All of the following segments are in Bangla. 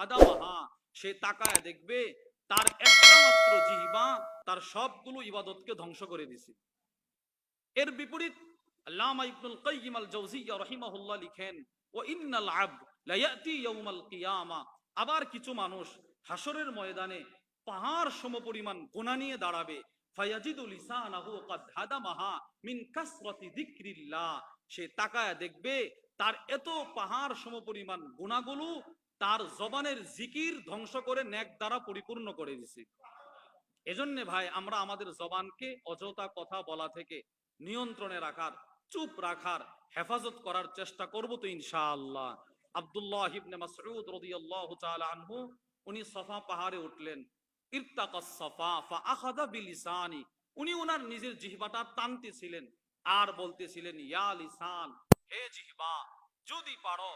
হাদামাহা, সে তাকায় দেখবে তার একটা মাত্র জিহ্বা তার সবগুলো ইবাদতকে ধ্বংস করে দিছে। এর বিপরীত আল্লামা ইবনুল কাইয়িম আল জাওজিয়্যা রাহিমাহুল্লাহ লিখেন, ওয়া ইন্নাল আবদ লা ইয়াতি ইয়াউমাল কিয়ামা, আবার কিছু মানুষ হাসরের ময়দানে পাহাড় সমপরিমাণ গুনাহ নিয়ে দাঁড়াবে। ফায়াজিদু লিসানাহু কাদ হাদামাহা মিন কাসরাতি যিকরিল্লাহ, সে তাকায় দেখবে তার এত পাহাড় সমপরিমাণ গুনাহগুলো তার জবানের জিকির ধ্বংস করে নেক দ্বারা পরিপূর্ণ করে দিছে। এজন্য ভাই আমরা আমাদের জবানকে অযথা কথা বলা থেকে নিয়ন্ত্রণে রাখার, চুপ রাখার, হেফাজত করার চেষ্টা করব তো ইনশাআল্লাহ। আব্দুল্লাহ ইবনে মাসউদ রাদিয়াল্লাহু তাআলা আনহু, উনি সফা পাহাড়ে উঠলেন। ইরতাকাস সফা ফাআখাযা বিলিসানি, উনি ওনার নিজের জিহ্বাটা টানতেছিলেন আর বলতেছিলেন, ইয়া লিসান, হে জিহ্বা, যদি পারো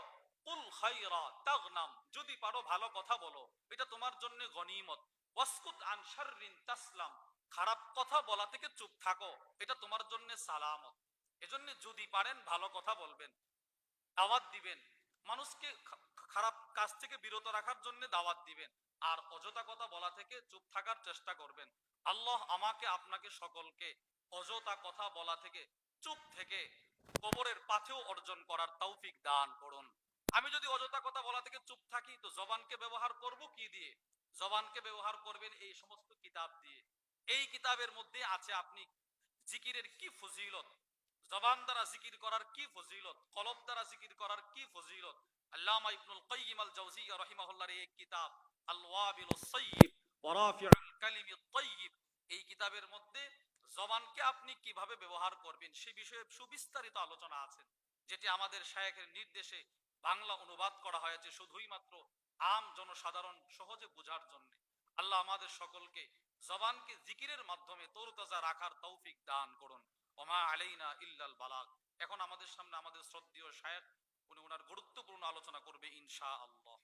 কুল খায়রা তাগনাম, যদি পারো ভালো কথা বলো, এটা তোমার জন্য গনিমত। ওয়াসকুত আন শাররিন তাসলাম, খারাপ কথা বলা থেকে চুপ থাকো, এটা তোমার জন্য সালামত। এজন্য যদি পারেন ভালো কথা বলবেন, দাওয়াত দিবেন, মানুষকে খারাপ কাজ থেকে বিরত রাখার জন্য দাওয়াত দিবেন, আর অযথা কথা বলা থেকে চুপ থাকার চেষ্টা করবেন। আল্লাহ আমাকে আপনাকে সকলকে অযথা কথা বলা থেকে, চুপ থেকে কবরের পাথেও অর্জন করার তৌফিক দান করুন। আমি যদি অযথা কথা বলা থেকে চুপ থাকি তো জবানকে ব্যবহার করব কি দিয়ে? জবানকে ব্যবহার করবেন এই সমস্ত কিতাব দিয়ে। এই কিতাবের মধ্যে আছে আপনি জিকিরের কি ফজিলত, জবান দ্বারা জিকির করার কি ফজিলত, কলব দ্বারা জিকির করার কি ফজিলত। আল্লামা ইবনুল কাইয়িম আল জাওজিয়্যা রাহিমাহুল্লাহর এই কিতাব আল ওয়াবিলুস সাইয়্যিব ওয়া রাফিউল কালিমিত তাইয়্যিব, এই কিতাবের মধ্যে জবানকে আপনি কিভাবে ব্যবহার করবেন সে বিষয়ে সুবিস্তারিত আলোচনা আছে, যেটি আমাদের শায়েখের নির্দেশে বাংলা অনুবাদ করা হয়েছে শুধুই মাত্র আম জনসাধারণ সহজে বোঝার জন্য। আল্লাহ আমাদের সকলকে জবানকে জিকিরের মাধ্যমে তরতাজা রাখার তৌফিক দান করুন। ওমা আলাইনা ইল্লাল বালাগ। এখন আমাদের সামনে আমাদের শ্রদ্ধেয় শায়েখ, উনি ওনার গুরুত্বপূর্ণ আলোচনা করবে ইনশাআল্লাহ।